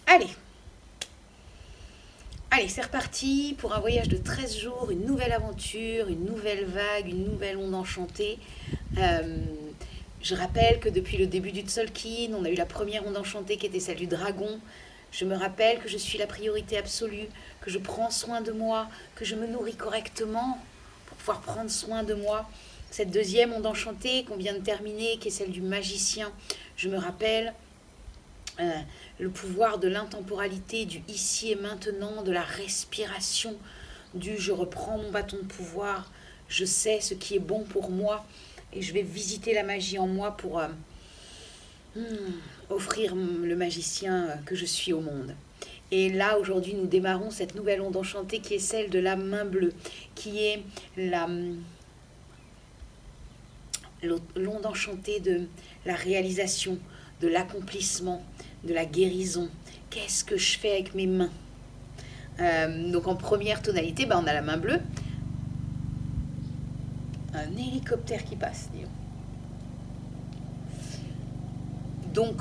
Allez, allez, c'est reparti pour un voyage de 13 jours, une nouvelle aventure, une nouvelle vague, une nouvelle onde enchantée. Euh, je rappelle que depuis le début du Tzolk'in, on a eu la première onde enchantée qui était celle du dragon. Je me rappelle que je suis la priorité absolue, que je prends soin de moi, que je me nourris correctement pour pouvoir prendre soin de moi. Cette deuxième onde enchantée qu'on vient de terminer, qui est celle du magicien, je me rappelle euh, le pouvoir de l'intemporalité, du ici et maintenant, de la respiration, du je reprends mon bâton de pouvoir, je sais ce qui est bon pour moi et je vais visiter la magie en moi pour offrir le magicien que je suis au monde. Et là, aujourd'hui, nous démarrons cette nouvelle onde enchantée qui est celle de la main bleue, qui est l'onde enchantée de la réalisation, de l'accomplissement, de la guérison. Qu'est-ce que je fais avec mes mains? Donc en première tonalité, on a la main bleue. Un hélicoptère qui passe, disons. Donc,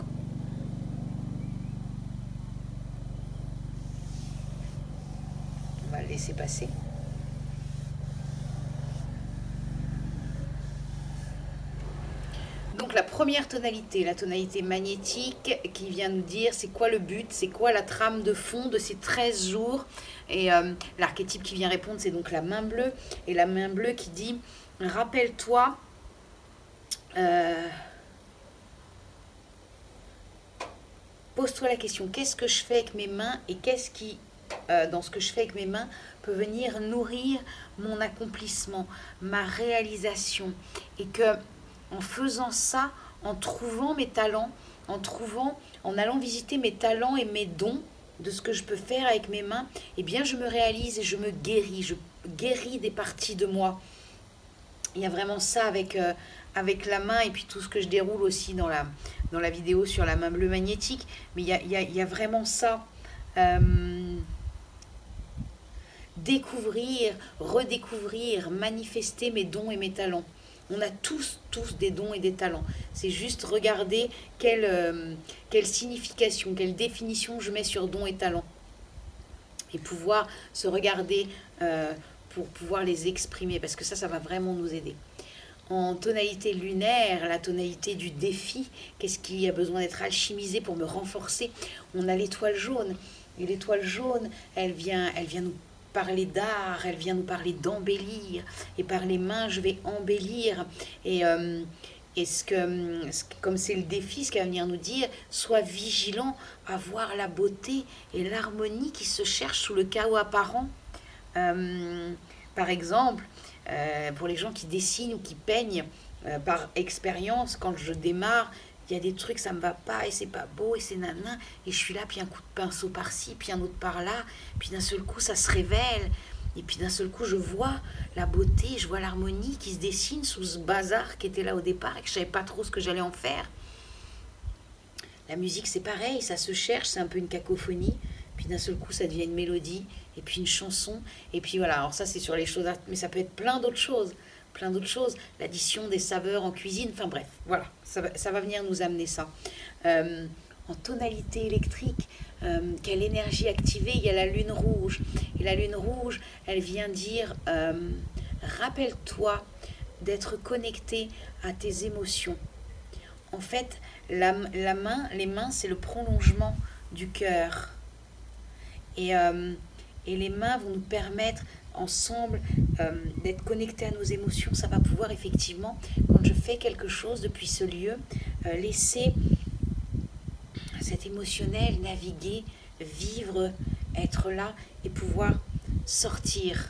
on va le laisser passer. Donc la première tonalité, la tonalité magnétique qui vient nous dire c'est quoi le but, c'est quoi la trame de fond de ces 13 jours. Et l'archétype qui vient répondre, c'est donc la main bleue. Et la main bleue qui dit, rappelle-toi, pose-toi la question, qu'est-ce que je fais avec mes mains et qu'est-ce qui, dans ce que je fais avec mes mains, peut venir nourrir mon accomplissement, ma réalisation. Et que en faisant ça, en trouvant mes talents, en allant visiter mes talents et mes dons de ce que je peux faire avec mes mains, eh bien je me réalise et je me guéris, je guéris des parties de moi. Il y a vraiment ça avec la main et puis tout ce que je déroule aussi dans la vidéo sur la main bleue magnétique. Mais il y a vraiment ça. Découvrir, redécouvrir, manifester mes dons et mes talents. On a tous des dons et des talents. C'est juste regarder quelle signification, quelle définition je mets sur dons et talents. Et pouvoir se regarder pour pouvoir les exprimer. Parce que ça va vraiment nous aider. En tonalité lunaire, la tonalité du défi, qu'est-ce qui a besoin d'être alchimisé pour me renforcer? On a l'étoile jaune. Et l'étoile jaune, elle vient nous parler d'art, elle vient nous parler d'embellir. Et par les mains, je vais embellir. Et comme c'est le défi, ce qui va venir nous dire, sois vigilant à voir la beauté et l'harmonie qui se cherche sous le chaos apparent. Par exemple, pour les gens qui dessinent ou qui peignent, par expérience, quand je démarre, il y a des trucs, ça me va pas, et c'est pas beau, et c'est nanan, et je suis là, puis un coup de pinceau par-ci, puis un autre par-là, puis d'un seul coup, ça se révèle, et puis d'un seul coup, je vois la beauté, je vois l'harmonie qui se dessine sous ce bazar qui était là au départ, et que je savais pas trop ce que j'allais en faire. La musique, c'est pareil, ça se cherche, c'est un peu une cacophonie, puis d'un seul coup, ça devient une mélodie, et puis une chanson, et puis voilà, alors ça, c'est sur les choses, mais ça peut être plein d'autres choses, l'addition des saveurs en cuisine, enfin bref, voilà, ça va venir nous amener ça. En tonalité électrique, quelle énergie activée? Il y a la lune rouge. Et la lune rouge, elle vient dire, rappelle-toi d'être connecté à tes émotions. En fait, les mains, c'est le prolongement du cœur. Et les mains vont nous permettre ensemble d'être connectés à nos émotions. Ça va pouvoir effectivement, quand je fais quelque chose depuis ce lieu, laisser cet émotionnel naviguer, vivre, être là et pouvoir sortir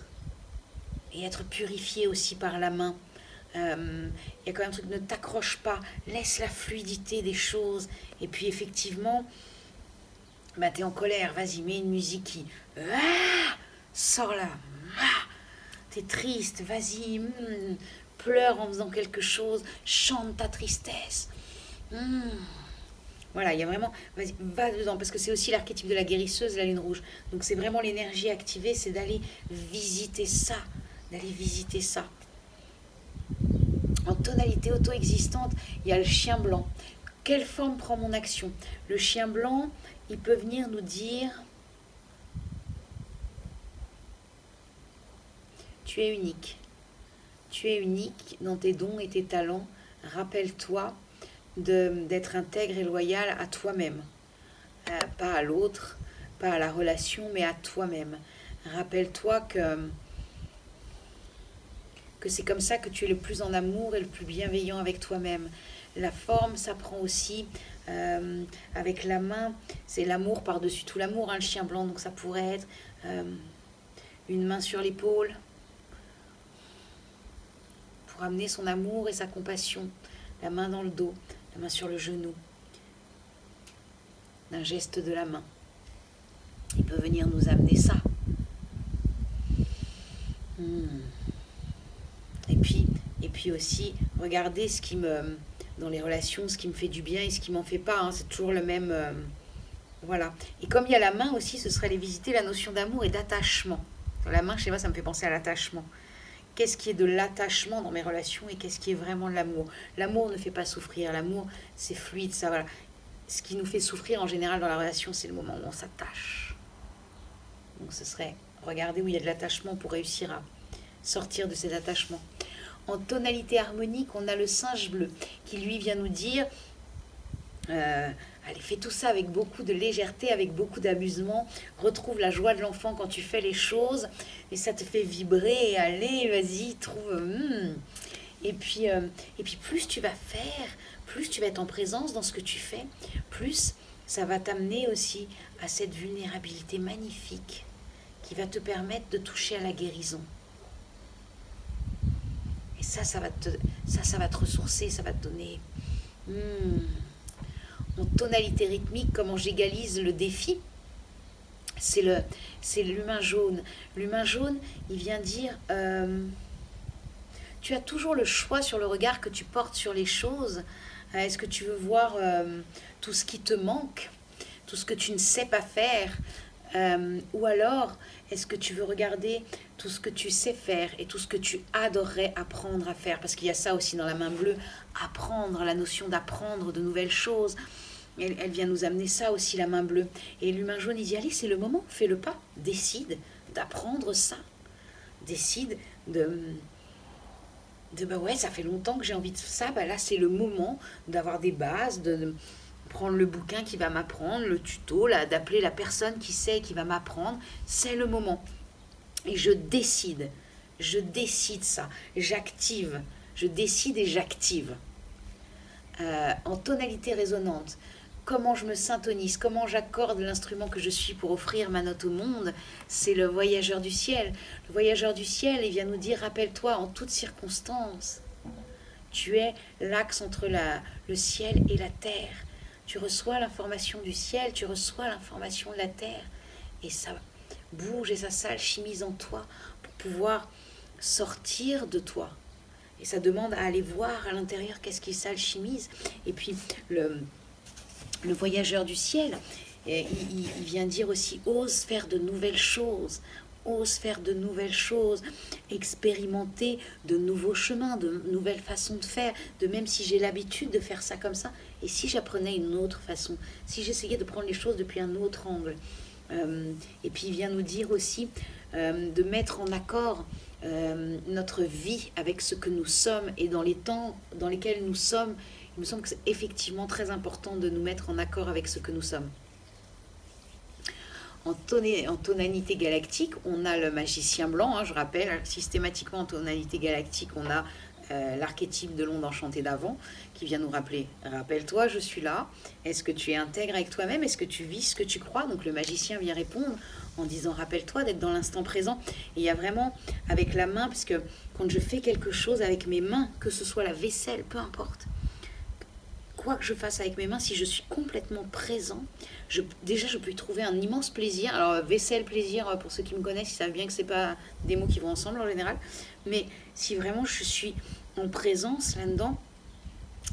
et être purifié aussi par la main. Il y a quand même un truc, ne t'accroche pas, laisse la fluidité des choses. Et puis effectivement, t'es en colère, vas-y, mets une musique qui sors là. T'es triste, vas-y, pleure en faisant quelque chose, chante ta tristesse. Voilà, il y a vraiment, vas-y, va dedans, parce que c'est aussi l'archétype de la guérisseuse, la lune rouge. Donc c'est vraiment l'énergie activée, c'est d'aller visiter ça, En tonalité auto-existante, il y a le chien blanc. quelle forme prend mon action? Le chien blanc, il peut venir nous dire, tu es unique. Tu es unique dans tes dons et tes talents. Rappelle-toi d'être intègre et loyal à toi-même. Pas à l'autre, pas à la relation, mais à toi-même. Rappelle-toi que c'est comme ça que tu es le plus en amour et le plus bienveillant avec toi-même. La forme, ça prend aussi avec la main, c'est l'amour par-dessus tout l'amour, hein, le chien blanc, donc ça pourrait être une main sur l'épaule pour amener son amour et sa compassion, la main dans le dos, la main sur le genou, un geste de la main. Il peut venir nous amener ça. Et puis aussi, regardez ce qui me, dans les relations, ce qui me fait du bien et ce qui m'en fait pas. Hein, c'est toujours le même. Voilà. Et comme il y a la main aussi, ce serait aller visiter la notion d'amour et d'attachement. La main, je sais pas, ça me fait penser à l'attachement. Qu'est-ce qui est de l'attachement dans mes relations et qu'est-ce qui est vraiment de l'amour? L'amour ne fait pas souffrir. L'amour, c'est fluide, ça, voilà. Ce qui nous fait souffrir en général dans la relation, c'est le moment où on s'attache. Donc ce serait regarder où il y a de l'attachement pour réussir à sortir de cet attachement. En tonalité harmonique, on a le singe bleu qui lui vient nous dire allez, fais tout ça avec beaucoup de légèreté, avec beaucoup d'amusement, retrouve la joie de l'enfant quand tu fais les choses et ça te fait vibrer, allez, vas-y, trouve... Et puis plus tu vas faire, plus tu vas être en présence dans ce que tu fais, plus ça va t'amener aussi à cette vulnérabilité magnifique qui va te permettre de toucher à la guérison. Et ça va te ressourcer, ça va te donner... En tonalité rythmique, comment j'égalise le défi, c'est l'humain jaune. L'humain jaune, il vient dire... tu as toujours le choix sur le regard que tu portes sur les choses. Est-ce que tu veux voir tout ce qui te manque, tout ce que tu ne sais pas faire, ou alors est-ce que tu veux regarder tout ce que tu sais faire et tout ce que tu adorerais apprendre à faire? Parce qu'il y a ça aussi dans la main bleue, apprendre, la notion d'apprendre de nouvelles choses. Elle vient nous amener ça aussi, la main bleue. Et l'humain jaune, il dit, allez, c'est le moment, fais le pas, décide d'apprendre ça. Décide bah ouais, ça fait longtemps que j'ai envie de ça, bah là c'est le moment d'avoir des bases, de prendre le bouquin qui va m'apprendre, le tuto, là, d'appeler la personne qui sait, qui va m'apprendre, c'est le moment. Et je décide ça, j'active, je décide et j'active. En tonalité résonante, comment je me syntonise, comment j'accorde l'instrument que je suis pour offrir ma note au monde, c'est le voyageur du ciel. Le voyageur du ciel, il vient nous dire, rappelle-toi, en toutes circonstances, tu es l'axe entre le ciel et la terre. Tu reçois l'information du ciel, tu reçois l'information de la terre, et ça bouge et ça s'alchimise en toi pour pouvoir sortir de toi. Et ça demande à aller voir à l'intérieur qu'est-ce qui s'alchimise. Et puis le voyageur du ciel, il vient dire aussi, ose faire de nouvelles choses, expérimenter de nouveaux chemins, de nouvelles façons de faire, de même si j'ai l'habitude de faire ça comme ça, et si j'apprenais une autre façon, si j'essayais de prendre les choses depuis un autre angle. Et puis il vient nous dire aussi de mettre en accord notre vie avec ce que nous sommes, et dans les temps dans lesquels nous sommes, il me semble que c'est effectivement très important de nous mettre en accord avec ce que nous sommes. En tonalité galactique, on a le magicien blanc, hein, je rappelle, systématiquement en tonalité galactique, on a l'archétype de l'onde enchantée d'avant, qui vient nous rappeler, rappelle-toi, je suis là, est-ce que tu es intègre avec toi-même, est-ce que tu vis ce que tu crois? Donc le magicien vient répondre en disant, rappelle-toi d'être dans l'instant présent. Et il y a vraiment, avec la main, parce que quand je fais quelque chose avec mes mains, que ce soit la vaisselle, peu importe, quoi que je fasse avec mes mains, si je suis complètement présent, déjà je peux y trouver un immense plaisir. Alors vaisselle, plaisir, pour ceux qui me connaissent, ils savent bien que c'est pas des mots qui vont ensemble en général, mais si vraiment je suis en présence là-dedans,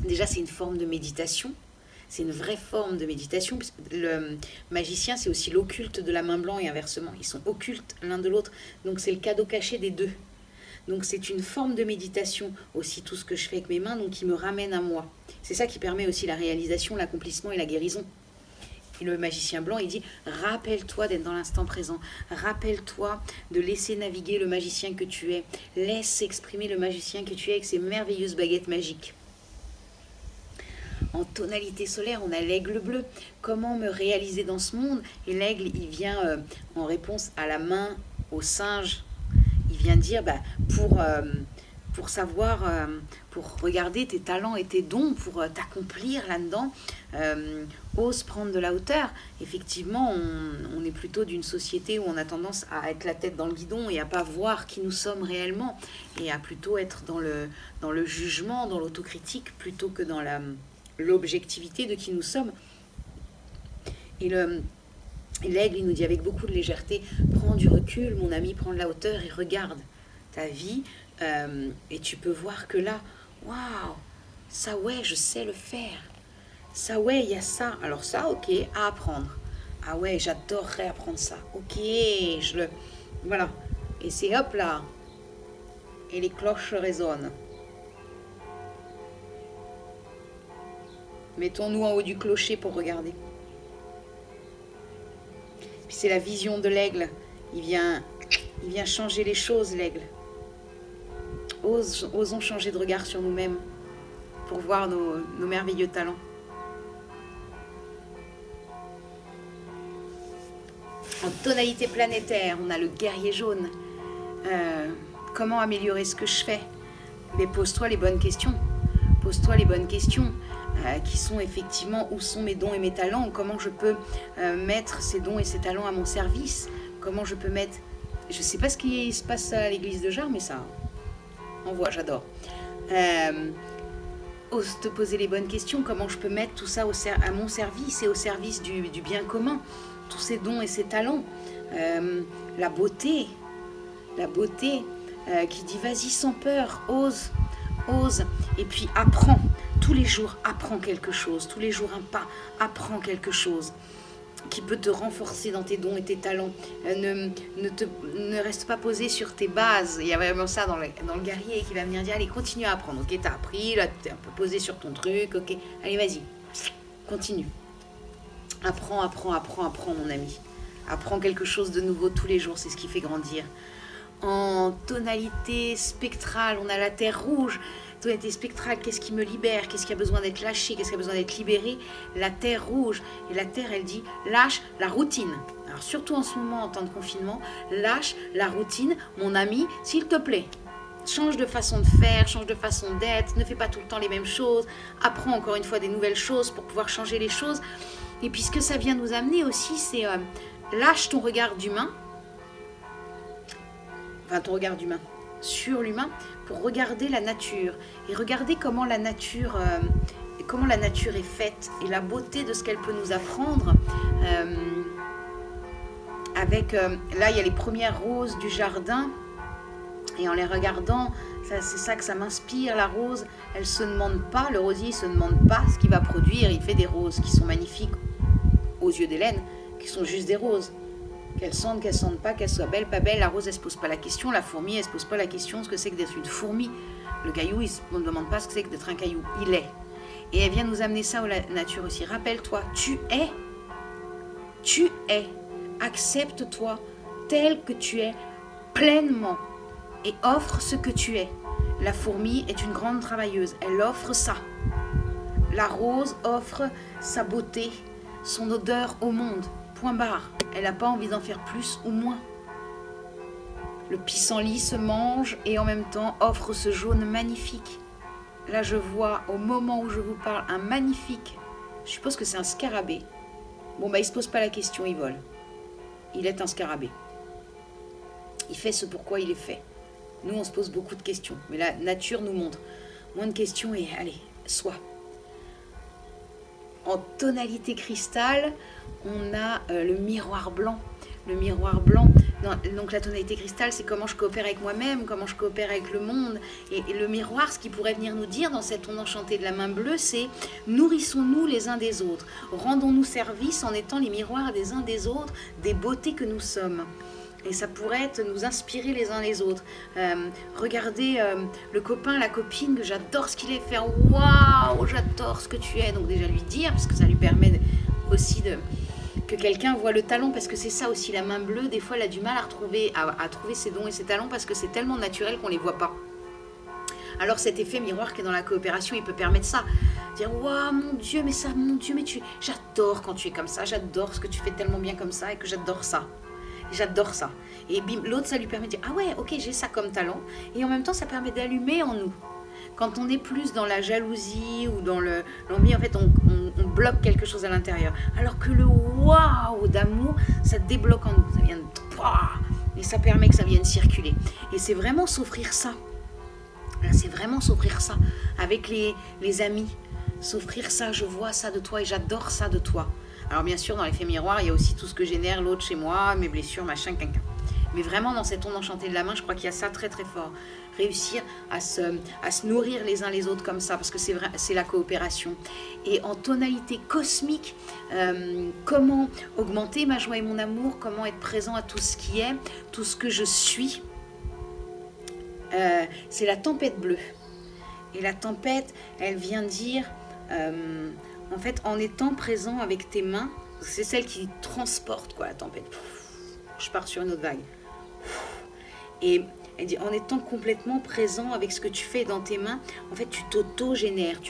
déjà c'est une forme de méditation, c'est une vraie forme de méditation, puisque le magicien c'est aussi l'occulte de la main blanche et inversement, ils sont occultes l'un de l'autre, donc c'est le cadeau caché des deux. Donc c'est une forme de méditation aussi, tout ce que je fais avec mes mains, donc qui me ramène à moi. C'est ça qui permet aussi la réalisation, l'accomplissement et la guérison. Et le magicien blanc, il dit, rappelle-toi d'être dans l'instant présent. Rappelle-toi de laisser naviguer le magicien que tu es. Laisse exprimer le magicien que tu es avec ses merveilleuses baguettes magiques. En tonalité solaire, on a l'aigle bleu. Comment me réaliser dans ce monde? Et l'aigle, il vient en réponse à la main, au singe. Il vient dire, pour savoir, pour regarder tes talents et tes dons, pour t'accomplir là-dedans, ose prendre de la hauteur. Effectivement, on est plutôt d'une société où on a tendance à être la tête dans le guidon et à pas voir qui nous sommes réellement, et à plutôt être dans le jugement, dans l'autocritique, plutôt que dans l'objectivité de qui nous sommes. Et l'aigle, il nous dit avec beaucoup de légèreté, prends du recul, mon ami, prends de la hauteur et regarde ta vie, et tu peux voir que là, waouh, ça ouais, je sais le faire. Ça ouais, il y a ça. Alors ça, ok, à apprendre. Ah ouais, j'adorerais apprendre ça. Ok, voilà. Et c'est hop là. Et les cloches résonnent. Mettons-nous en haut du clocher pour regarder. Puis c'est la vision de l'aigle. Il vient changer les choses, l'aigle. Osons changer de regard sur nous-mêmes pour voir nos merveilleux talents. En tonalité planétaire, on a le guerrier jaune. Comment améliorer ce que je fais? Mais pose-toi les bonnes questions. Pose-toi les bonnes questions. Qui sont effectivement où sont mes dons et mes talents, comment je peux mettre ces dons et ces talents à mon service, comment je peux mettre, je ne sais pas ce qui se passe à l'église de Jars, mais ça envoie, j'adore. Ose te poser les bonnes questions, comment je peux mettre tout ça à mon service et au service du bien commun, tous ces dons et ces talents, la beauté qui dit vas-y sans peur, ose, et puis apprends. Tous les jours, apprends quelque chose. Tous les jours, un pas, apprends quelque chose qui peut te renforcer dans tes dons et tes talents. Ne reste pas posé sur tes bases. Il y a vraiment ça dans le guerrier qui va venir dire, allez, continue à apprendre. Ok, t'as appris, là, t'es un peu posé sur ton truc. Ok, allez, vas-y, continue. Apprends, mon ami. Apprends quelque chose de nouveau tous les jours, c'est ce qui fait grandir. En tonalité spectrale, on a la terre rouge. Tonalité spectrale, qu'est-ce qui me libère? Qu'est-ce qui a besoin d'être lâché? Qu'est-ce qui a besoin d'être libéré? La terre rouge. Et la terre, elle dit, lâche la routine. Alors surtout en ce moment, en temps de confinement, lâche la routine, mon ami, s'il te plaît. Change de façon de faire, change de façon d'être, ne fais pas tout le temps les mêmes choses. Apprends encore une fois des nouvelles choses pour pouvoir changer les choses. Et puis ce que ça vient nous amener aussi, c'est lâche ton regard d'humain. Enfin, ton regard d'humain sur l'humain, pour regarder la nature et regarder comment la nature est faite et la beauté de ce qu'elle peut nous apprendre. Là, il y a les premières roses du jardin et en les regardant, c'est ça que ça m'inspire. La rose, elle se demande pas, le rosier se demande pas ce qu'il va produire. Il fait des roses qui sont magnifiques aux yeux d'Hélène, qui sont juste des roses. Qu'elle sente pas, qu'elle soit belle, pas belle. La rose, elle se pose pas la question. La fourmi, elle se pose pas la question ce que c'est que d'être une fourmi. Le caillou, on ne demande pas ce que c'est que d'être un caillou. Il est. Et elle vient nous amener ça à la nature aussi. Rappelle-toi, tu es. Tu es. Accepte-toi tel que tu es pleinement et offre ce que tu es. La fourmi est une grande travailleuse. Elle offre ça. La rose offre sa beauté, son odeur au monde. Point barre. Elle n'a pas envie d'en faire plus ou moins. Le pissenlit se mange et en même temps offre ce jaune magnifique. Là, je vois au moment où je vous parle un magnifique. Je suppose que c'est un scarabée. Bon, bah, il ne se pose pas la question, il vole. Il est un scarabée. Il fait ce pourquoi il est fait. Nous, on se pose beaucoup de questions. Mais la nature nous montre moins de questions et allez, sois. En tonalité cristal, on a le miroir blanc. Le miroir blanc, donc la tonalité cristal, c'est comment je coopère avec moi-même, comment je coopère avec le monde. Et le miroir, ce qui pourrait venir nous dire dans cette onde enchantée de la main bleue, c'est nourrissons-nous les uns des autres. Rendons-nous service en étant les miroirs des uns des autres, des beautés que nous sommes. Et ça pourrait être nous inspirer les uns les autres. Regarder le copain, la copine, que j'adore ce qu'il est, faire waouh, j'adore ce que tu es. Donc déjà lui dire, parce que ça lui permet aussi que quelqu'un voit le talent, parce que c'est ça aussi, la main bleue, des fois elle a du mal à trouver ses dons et ses talents, parce que c'est tellement naturel qu'on ne les voit pas. Alors cet effet miroir qui est dans la coopération, il peut permettre ça. Dire waouh, mon Dieu, mais j'adore quand tu es comme ça, j'adore ce que tu fais tellement bien comme ça et que j'adore ça. J'adore ça. Et bim, l'autre, ça lui permet de dire ah ouais, ok, j'ai ça comme talent. Et en même temps, ça permet d'allumer en nous. Quand on est plus dans la jalousie ou dans l'envie, en fait, on bloque quelque chose à l'intérieur. Alors que le waouh d'amour, ça débloque en nous. Ça vient et ça permet que ça vienne circuler. Et c'est vraiment s'offrir ça. C'est vraiment s'offrir ça avec les amis. S'offrir ça, je vois ça de toi et j'adore ça de toi. Alors bien sûr, dans l'effet miroir, il y a aussi tout ce que génère l'autre chez moi, mes blessures, machin, quinquin. Mais vraiment, dans cette onde enchantée de la main, je crois qu'il y a ça très très fort. Réussir à se nourrir les uns les autres comme ça, parce que c'est la coopération. Et en tonalité cosmique, comment augmenter ma joie et mon amour, comment être présent à tout ce qui est, tout ce que je suis. C'est la tempête bleue. Et la tempête, elle vient dire... en fait, en étant présent avec tes mains, c'est celle qui transporte quoi, la tempête. Je pars sur une autre vague. Et elle dit, en étant complètement présent avec ce que tu fais dans tes mains, en fait, tu t'auto-génères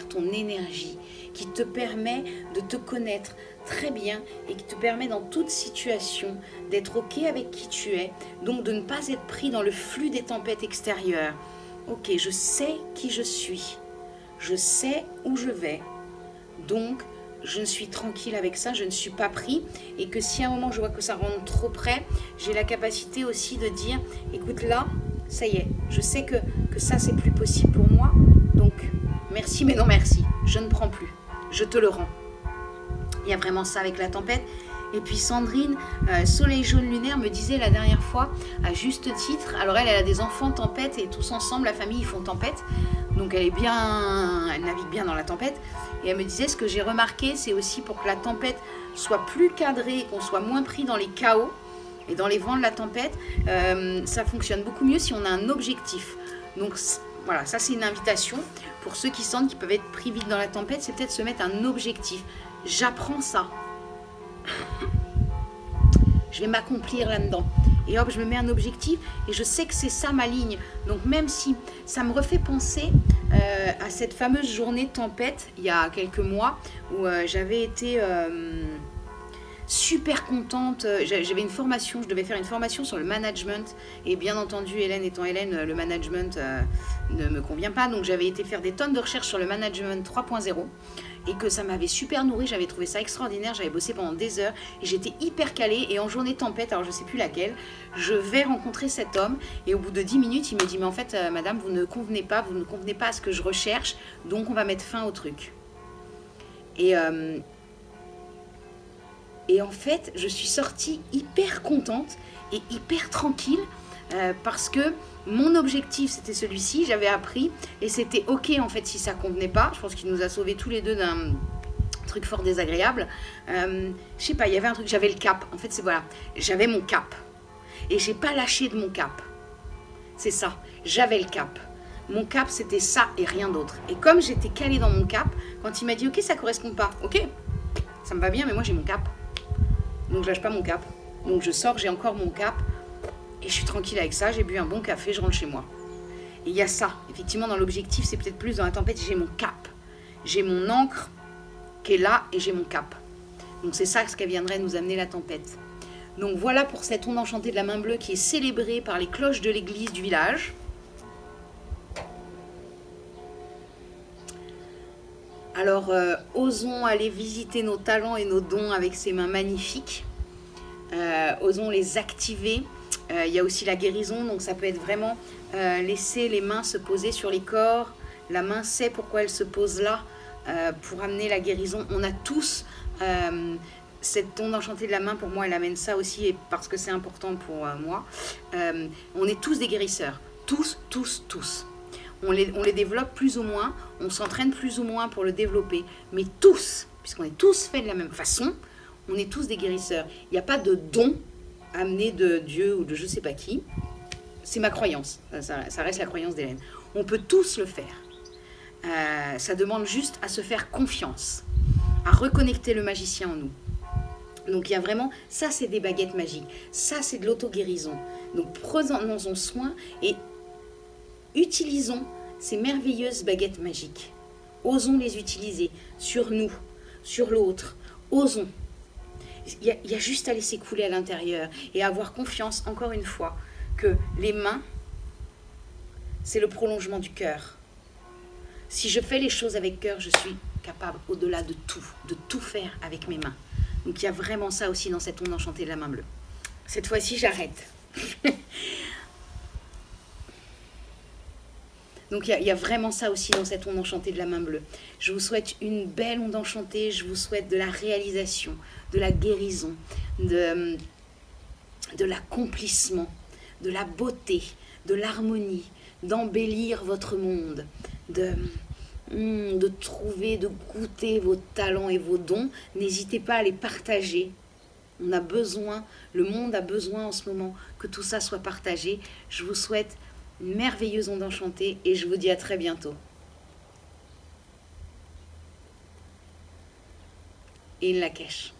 ton énergie qui te permet de te connaître très bien et qui te permet dans toute situation d'être OK avec qui tu es, donc de ne pas être pris dans le flux des tempêtes extérieures. Ok, je sais qui je suis, je sais où je vais. Donc, je ne suis tranquille avec ça, je ne suis pas pris. Et que si à un moment je vois que ça rentre trop près, j'ai la capacité aussi de dire, écoute là, ça y est, je sais que ça c'est plus possible pour moi. Donc, merci mais non merci, je ne prends plus, je te le rends. Il y a vraiment ça avec la tempête. Et puis Sandrine, Soleil jaune lunaire, me disait la dernière fois, à juste titre, alors elle a des enfants tempête et tous ensemble, la famille, ils font tempête. Donc elle navigue bien dans la tempête. Et elle me disait, ce que j'ai remarqué, c'est aussi pour que la tempête soit plus cadrée, qu'on soit moins pris dans les chaos et dans les vents de la tempête, ça fonctionne beaucoup mieux si on a un objectif. Donc voilà, ça c'est une invitation pour ceux qui sentent qu'ils peuvent être pris vite dans la tempête, c'est peut-être se mettre un objectif. J'apprends ça. Je vais m'accomplir là-dedans. Et hop, je me mets un objectif et je sais que c'est ça ma ligne. Donc même si ça me refait penser à cette fameuse journée de tempête, il y a quelques mois, où j'avais été super contente. J'avais une formation, je devais faire une formation sur le management. Et bien entendu, Hélène étant Hélène, le management ne me convient pas. Donc j'avais été faire des tonnes de recherches sur le management 3.0. Et que ça m'avait super nourri, j'avais trouvé ça extraordinaire, j'avais bossé pendant des heures et j'étais hyper calée. Et en journée tempête, alors je sais plus laquelle, je vais rencontrer cet homme et au bout de 10 minutes il me dit mais en fait madame vous ne convenez pas à ce que je recherche, donc on va mettre fin au truc. Et en fait je suis sortie hyper contente et hyper tranquille parce que mon objectif c'était celui-ci, j'avais appris et c'était ok en fait si ça convenait pas. Je pense qu'il nous a sauvés tous les deux d'un truc fort désagréable. Je sais pas, il y avait un truc, j'avais le cap. En fait c'est voilà, j'avais mon cap et j'ai pas lâché de mon cap. C'est ça, j'avais le cap. Mon cap c'était ça et rien d'autre. Et comme j'étais calée dans mon cap, quand il m'a dit ok ça correspond pas, ok ça me va bien mais moi j'ai mon cap. Donc je lâche pas mon cap. Donc je sors, j'ai encore mon cap. Et je suis tranquille avec ça, j'ai bu un bon café, je rentre chez moi. Et il y a ça, effectivement dans l'objectif, c'est peut-être plus dans la tempête, j'ai mon cap. J'ai mon ancre qui est là et j'ai mon cap. Donc c'est ça ce qui viendrait nous amener la tempête. Donc voilà pour cette onde enchantée de la main bleue qui est célébrée par les cloches de l'église du village. Alors osons aller visiter nos talents et nos dons avec ces mains magnifiques. Osons les activer. Il y a aussi la guérison, donc ça peut être vraiment laisser les mains se poser sur les corps. La main sait pourquoi elle se pose là, pour amener la guérison. On a tous cette onde enchantée de la main, pour moi elle amène ça aussi, et parce que c'est important pour moi. On est tous des guérisseurs, tous. On les développe plus ou moins, on s'entraîne plus ou moins pour le développer, mais tous, puisqu'on est tous faits de la même façon, on est tous des guérisseurs. Il n'y a pas de don amené de Dieu ou de je sais pas qui. C'est ma croyance, ça reste la croyance d'Hélène. On peut tous le faire. Ça demande juste à se faire confiance, à reconnecter le magicien en nous. Donc il y a vraiment, ça c'est des baguettes magiques, ça c'est de l'auto-guérison. Donc prenons-en soin et utilisons ces merveilleuses baguettes magiques. Osons les utiliser sur nous, sur l'autre, osons. Il y a juste à laisser couler à l'intérieur et à avoir confiance, encore une fois, que les mains, c'est le prolongement du cœur. Si je fais les choses avec cœur, je suis capable au-delà de tout faire avec mes mains. Donc il y a vraiment ça aussi dans cette onde enchantée de la main bleue. Cette fois-ci, j'arrête. Donc il y a vraiment ça aussi dans cette onde enchantée de la main bleue. Je vous souhaite une belle onde enchantée, je vous souhaite de la réalisation, de la guérison, de l'accomplissement, de la beauté, de l'harmonie, d'embellir votre monde, de trouver, de goûter vos talents et vos dons. N'hésitez pas à les partager. On a besoin, le monde a besoin en ce moment que tout ça soit partagé. Je vous souhaite une merveilleuse onde enchantée et je vous dis à très bientôt. Et la cache.